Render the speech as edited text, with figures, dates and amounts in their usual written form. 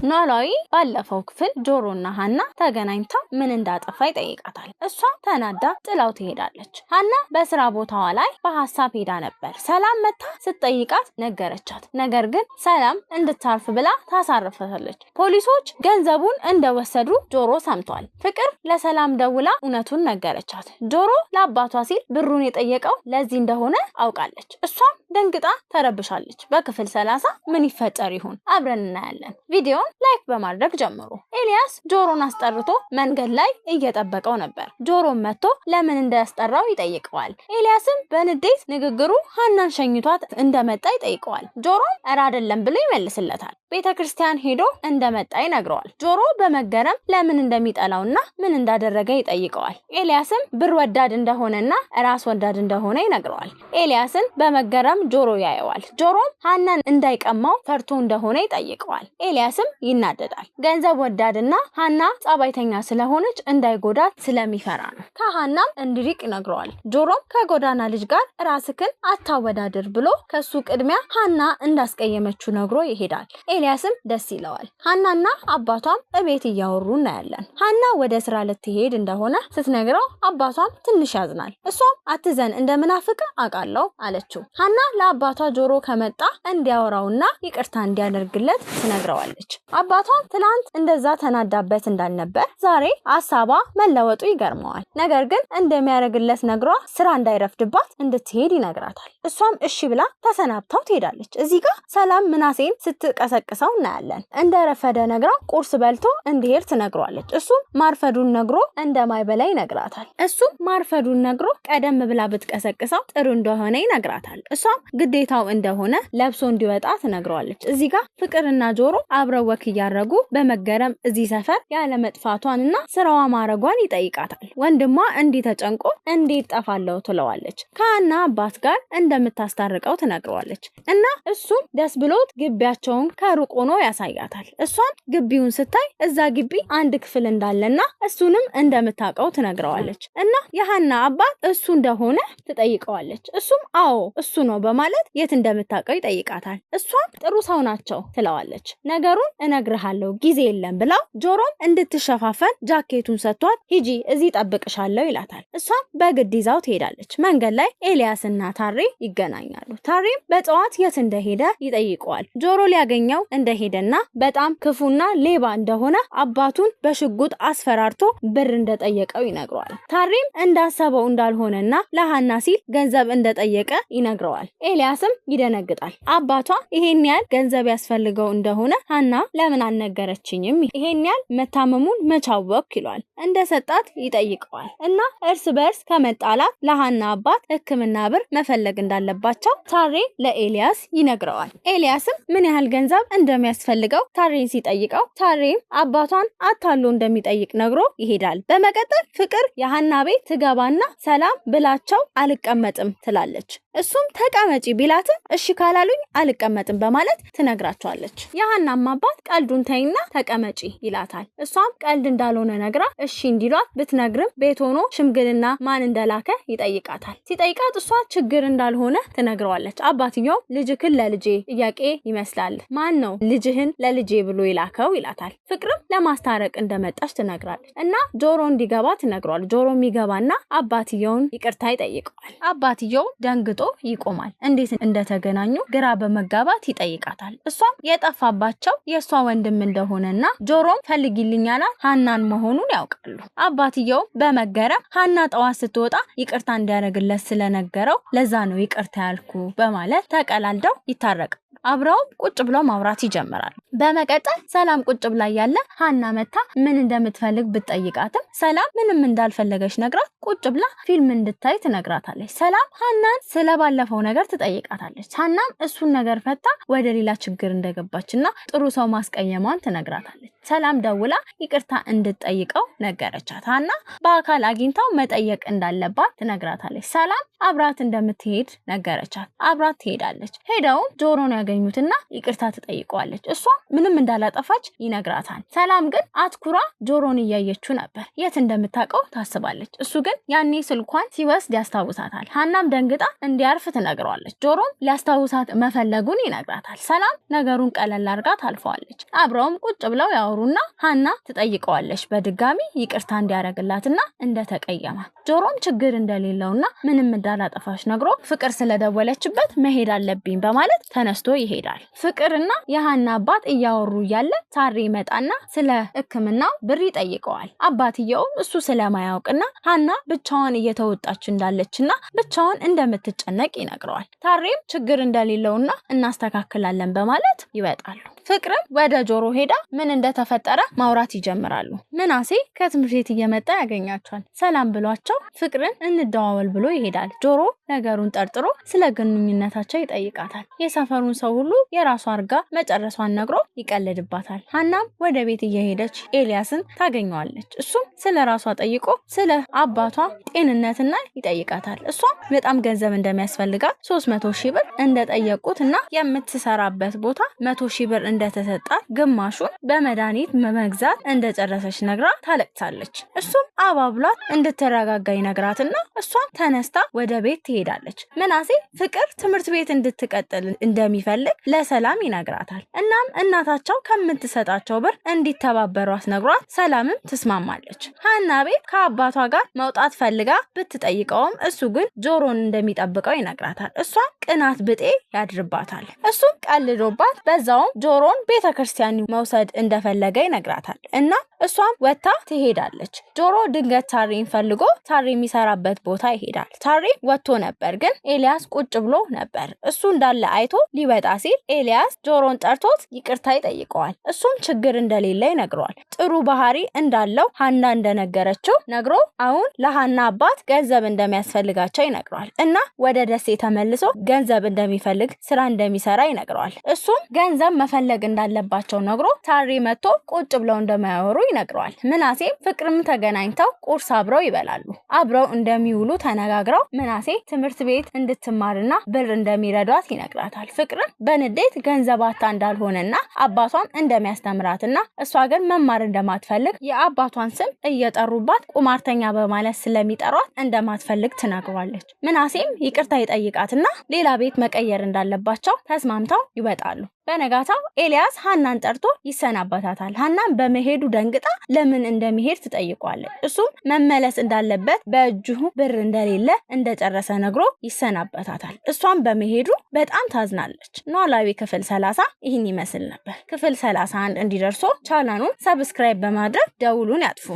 ኖላዊ ባለፈው ክፍል ጆሮና ሀና ተገናኝተው ምን እንዳጠፋ ይጠይቃታል። እሷ ተናዳ ጥላው ትሄዳለች። ሀና በስራ ቦታዋ ላይ በሐሳብ ሄዳ ነበር። ሰላም መታ ስትጠይቃት ነገረቻት። ነገር ግን ሰላም እንድታርፍ ብላ ታሳርፈታለች። ፖሊሶች ገንዘቡን እንደወሰዱ ጆሮ ሰምቷል። ፍቅር ለሰላም ደውላ እውነቱን ነገረቻት። ጆሮ ለአባቷ ሲል ብሩን የጠየቀው ለዚህ እንደሆነ አውቃለች። እሷም ደንግጣ ተረብሻለች። በክፍል 30 ምን ይፈጠር ይሆን? አብረን እናያለን። ቪዲዮን ላይክ በማድረግ ጀምሩ። ኤልያስ ጆሮን አስጠርቶ መንገድ ላይ እየጠበቀው ነበር። ጆሮን መጥቶ ለምን እንዳያስጠራው ይጠይቀዋል። ኤልያስም በንዴት ንግግሩ ሀናን ሸኝቷት እንደመጣ ይጠይቀዋል። ጆሮም እረ አይደለም ብሎ ይመልስለታል። ቤተክርስቲያን ሄዶ እንደመጣ ይነግረዋል። ጆሮ በመገረም ለምን እንደሚጠላውና ምን እንዳደረገ ይጠይቀዋል። ኤልያስም ብር ወዳድ እንደሆነና ራስ ወዳድ እንደሆነ ይነግረዋል። ኤልያስን በመገረም ጆሮ ያየዋል። ጆሮም ሀናን እንዳይቀማው ፈርቶ እንደሆነ ይጠይቀዋል። ኤልያስም ይናደዳል። ገንዘብ ወዳድና ሀና ጸባይተኛ ስለሆነች እንዳይጎዳት ስለሚፈራ ነው። ከሀናም እንዲርቅ ይነግረዋል። ጆሮም ከጎዳና ልጅ ጋር ራስክን አታወዳድር ብሎ ከሱ ቅድሚያ ሀና እንዳስቀየመችው ነግሮ ይሄዳል። ኤልያስም ደስ ይለዋል። ሀናና አባቷም እቤት እያወሩ እናያለን። ሀና ወደ ስራ ልትሄድ እንደሆነ ስትነግረው አባቷም ትንሽ ያዝናል። እሷም አትዘን እንደምናፍቅ አውቃለሁ አለችው። ሀና ለአባቷ ጆሮ ከመጣ እንዲያወራውና ይቅርታ እንዲያደርግለት ትነግረዋለች። አባቷም ትላንት እንደዛ ተናዳበት እንዳልነበር ዛሬ ሀሳቧ መለወጡ ይገርመዋል። ነገር ግን እንደሚያደርግለት ነግሯ ስራ እንዳይረፍድባት እንድትሄድ ይነግራታል። እሷም እሺ ብላ ተሰናብታው ትሄዳለች። እዚህ ጋር ሰላም ምናሴን ስትቀሰቅሰው እናያለን። እንደረፈደ ነግራ ቁርስ በልቶ እንዲሄድ ትነግሯለች። እሱም ማርፈዱን ነግሮ እንደማይበላ ይነግራታል። እሱም ማርፈዱን ነግሮ ቀደም ብላ ብትቀሰቅሰው ጥሩ እንደሆነ ይነግራታል። እሷም ግዴታው እንደሆነ ለብሶ እንዲወጣ ትነግሯለች። እዚህ ጋር ፍቅርና ጆሮ አብረው ወክ እያረጉ በመገረም እዚህ ሰፈር ያለ መጥፋቷንና ስራዋ ማረጓን ይጠይቃታል። ወንድሟ እንዲህ ተጨንቆ እንዴት ጠፋለው ትለዋለች። ከሀና አባት ጋር እንደምታስታርቀው ትነግረዋለች እና እሱም ደስ ብሎት ግቢያቸውን ከሩቅ ሆኖ ያሳያታል። እሷን ግቢውን ስታይ እዛ ግቢ አንድ ክፍል እንዳለና እሱንም እንደምታውቀው ትነግረዋለች እና የሀና አባት እሱ እንደሆነ ትጠይቀዋለች። እሱም አዎ እሱ ነው በማለት የት እንደምታውቀው ይጠይቃታል። እሷም ጥሩ ሰው ናቸው ትለዋለች። ነገሩን እነግርሃለሁ ጊዜ የለም ብላው ጆሮም እንድትሸፋፈን ጃኬቱን ሰጥቷት ሂጂ እዚህ ጠብቅሻለሁ ይላታል። እሷም በግድ ይዛው ትሄዳለች። መንገድ ላይ ኤልያስና ታሬ ይገናኛሉ። ታሬም በጠዋት የት እንደሄደ ይጠይቀዋል። ጆሮ ሊያገኘው እንደሄደና በጣም ክፉና ሌባ እንደሆነ አባቱን በሽጉጥ አስፈራርቶ ብር እንደጠየቀው ይነግረዋል። ታሬም እንዳሰበው እንዳልሆነና ለሀና ሲል ገንዘብ እንደጠየቀ ይነግረዋል። ኤልያስም ይደነግጣል። አባቷ ይሄን ያህል ገንዘብ ያስፈልገው እንደሆነ ሀና ለምን አልነገረችኝም? ይሄን ያህል መታመሙን መቻወቅ ይሏል። እንደሰጣት ይጠይቀዋል እና እርስ በርስ ከመጣላት ለሀና አባት ሕክምና ብር መፈለግ እንዳለባቸው ታሬ ለኤልያስ ይነግረዋል። ኤልያስም ምን ያህል ገንዘብ እንደሚያስፈልገው ታሬን ሲጠይቀው ታሬም አባቷን አታሎ እንደሚጠይቅ ነግሮ ይሄዳል። በመቀጠል ፍቅር የሀና ቤት ትገባና ሰላም ብላቸው አልቀመጥም ትላለች። እሱም ተቀመጪ ቢላትም እሺ ካላሉኝ አልቀመጥም በማለት ትነግራቸዋለች። የሀናም አባት ቀልዱን ተይና ተቀመጪ ይላታል። እሷም ቀልድ እንዳልሆነ ነግራ እሺ እንዲሏት ብትነግርም ቤት ሆኖ ሽምግልና ማን እንደላከ ይጠይቃታል። ሲጠይቃት እሷ ችግር እንዳልሆነ ትነግረዋለች። አባትየው ልጅክን ለልጄ ጥያቄ ይመስላል ማን ነው ልጅህን ለልጄ ብሎ ይላከው ይላታል። ፍቅርም ለማስታረቅ እንደመጣች ትነግራለች እና ጆሮ እንዲገባ ትነግረዋል። ጆሮ የሚገባና አባትየውን ይቅርታ ይጠይቀዋል። አባትየው ደንግጦ ይቆማል። እንዴት እንደተገናኙ ግራ በመጋባት ይጠይቃታል። እሷም የጠፋባቸው የእሷ ወንድም እንደሆነና ጆሮም ፈልጊልኛላ ሀናን መሆኑን ያውቃሉ። አባትየው በመገረም ሀና ጠዋት ስትወጣ ይቅርታ እንዲያደርግለት ስለነገረው ለዛ ነው ይቅርታ ያልኩ በማለት ተቀላልደው ይታረቃል። አብረው ቁጭ ብለው ማውራት ይጀምራሉ። በመቀጠል ሰላም ቁጭ ብላ ያለ ሀና መታ ምን እንደምትፈልግ ብትጠይቃትም ሰላም ምንም እንዳልፈለገች ነግራት ቁጭ ብላ ፊልም እንድታይ ትነግራታለች። ሰላም ሀናን ስለባለፈው ነገር ትጠይቃታለች። ሀናም እሱን ነገር ፈታ ወደ ሌላ ችግር እንደገባችና ጥሩ ሰው ማስቀየሟን ትነግራታለች። ሰላም ደውላ ይቅርታ እንድትጠይቀው ነገረቻት። ሀና በአካል አግኝታው መጠየቅ እንዳለባት ትነግራታለች። ሰላም አብራት እንደምትሄድ ነገረቻት። አብራት ትሄዳለች። ሄደው ጆሮን ያገኙትና ይቅርታ ትጠይቀዋለች። እሷ ምንም እንዳላጠፋች ይነግራታል። ሰላም ግን አትኩራ ጆሮን እያየችው ነበር። የት እንደምታውቀው ታስባለች። እሱ ግን ያኔ ስልኳን ሲወስድ ያስታውሳታል። ሀናም ደንግጣ እንዲያርፍ ትነግረዋለች። ጆሮም ሊያስታውሳት መፈለጉን ይነግራታል። ሰላም ነገሩን ቀለል አድርጋ ታልፈዋለች። አብረውም ቁጭ ብለው ያወሩና ሀና ትጠይቀዋለች በድጋሚ ይቅርታ እንዲያደርግላትና እንደተቀየማት። ጆሮም ችግር እንደሌለውና ምንም እንዳላጠፋች ነግሮ ፍቅር ስለደወለችበት መሄድ አለብኝ በማለት ተነስቶ ይሄዳል። ፍቅርና የሀና አባት እያወሩ እያለ ታሬ ይመጣና ስለ ሕክምናው ብር ይጠይቀዋል። አባትየውም እሱ ስለማያውቅና ሀና ብቻዋን እየተወጣች እንዳለችና ብቻዋን እንደምትጨነቅ ይነግረዋል። ታሬም ችግር እንደሌለውና እናስተካክላለን በማለት ይወጣሉ። ፍቅርም ወደ ጆሮ ሄዳ ምን እንደተፈጠረ ማውራት ይጀምራሉ። ምናሴ ከትምህርት ቤት እየመጣ ያገኛቸዋል። ሰላም ብሏቸው ፍቅርን እንደዋወል ብሎ ይሄዳል። ጆሮ ነገሩን ጠርጥሮ ስለ ግንኙነታቸው ይጠይቃታል። የሰፈሩን ሰው ሁሉ የራሷ አርጋ መጨረሷን ነግሮ ይቀልድባታል። ሀናም ወደ ቤት እየሄደች ኤልያስን ታገኘዋለች። እሱም ስለ ራሷ ጠይቆ ስለ አባቷ ጤንነትና ይጠይቃታል። እሷም በጣም ገንዘብ እንደሚያስፈልጋት 300 ሺህ ብር እንደጠየቁትና የምትሰራበት ቦታ 100 ሺህ ብር እንደተሰጣት ግማሹን በመድኃኒት መግዛት እንደጨረሰች ነግራ ታለቅሳለች። እሱም አባብሏት እንድትረጋጋ ይነግራትና እሷም ተነስታ ወደ ቤት ትሄዳለች። ምናሴ ፍቅር ትምህርት ቤት እንድትቀጥል እንደሚፈልግ ለሰላም ይነግራታል። እናም እናታቸው ከምትሰጣቸው ብር እንዲተባበሯት ነግሯት ሰላምም ትስማማለች። ሀና ቤት ከአባቷ ጋር መውጣት ፈልጋ ብትጠይቀውም እሱ ግን ጆሮን እንደሚጠብቀው ይነግራታል። እሷም ቅናት ብጤ ያድርባታል። እሱም ቀልዶባት በዛውም ጆሮን ቤተክርስቲያን መውሰድ እንደፈለገ ይነግራታል። እና እሷም ወታ ትሄዳለች። ጆሮ ድንገት ታሬን ፈልጎ ታሬ የሚሰራበት ቦታ ይሄዳል። ታሬ ወጥቶ ነበር፣ ግን ኤልያስ ቁጭ ብሎ ነበር። እሱ እንዳለ አይቶ ሊወጣ ሲል ኤልያስ ጆሮን ጠርቶት ይቅርታ ይጠይቀዋል። እሱም ችግር እንደሌለ ይነግረዋል። ጥሩ ባህሪ እንዳለው ሀና እንደነገረችው ነግሮ አሁን ለሀና አባት ገንዘብ እንደሚያስፈልጋቸው ይነግረዋል። እና ወደ ደሴ ተመልሶ ገንዘብ እንደሚፈልግ ስራ እንደሚሰራ ይነግረዋል። እሱም ገንዘብ መፈለግ እንዳለባቸው ነግሮ ታሬ መጥቶ ቁጭ ብለው እንደማያወሩ ይነግረዋል። ምናሴም ፍቅርም ተገናኝተው ቁርስ አብረው ይበላሉ። አብረው እንደሚውሉ ተነጋግረው ምናሴ ትምህርት ቤት እንድትማርና ብር እንደሚረዷት ይነግራታል። ፍቅርም በንዴት ገንዘባታ እንዳልሆነና አባቷም እንደሚያስተምራትና እሷ ግን መማር እንደማትፈልግ የአባቷን ስም እየጠሩባት ቁማርተኛ በማለት ስለሚጠሯት እንደማትፈልግ ትነግሯለች። ምናሴም ይቅርታ ይጠይቃትና ሌላ ቤት መቀየር እንዳለባቸው ተስማምተው ይወጣሉ። በነጋታው ኤልያስ ሀናን ጠርቶ ይሰናበታታል። ሀናን በመሄዱ ደንግጣ ለምን እንደሚሄድ ትጠይቋለች። እሱም መመለስ እንዳለበት በእጁ ብር እንደሌለ እንደጨረሰ ነግሮ ይሰናበታታል። እሷም በመሄዱ በጣም ታዝናለች። ኖላዊ ክፍል 30 ይህን ይመስል ነበር። ክፍል 31 እንዲደርሶ ቻናሉን ሰብስክራይብ በማድረግ ደውሉን ያጥፉ።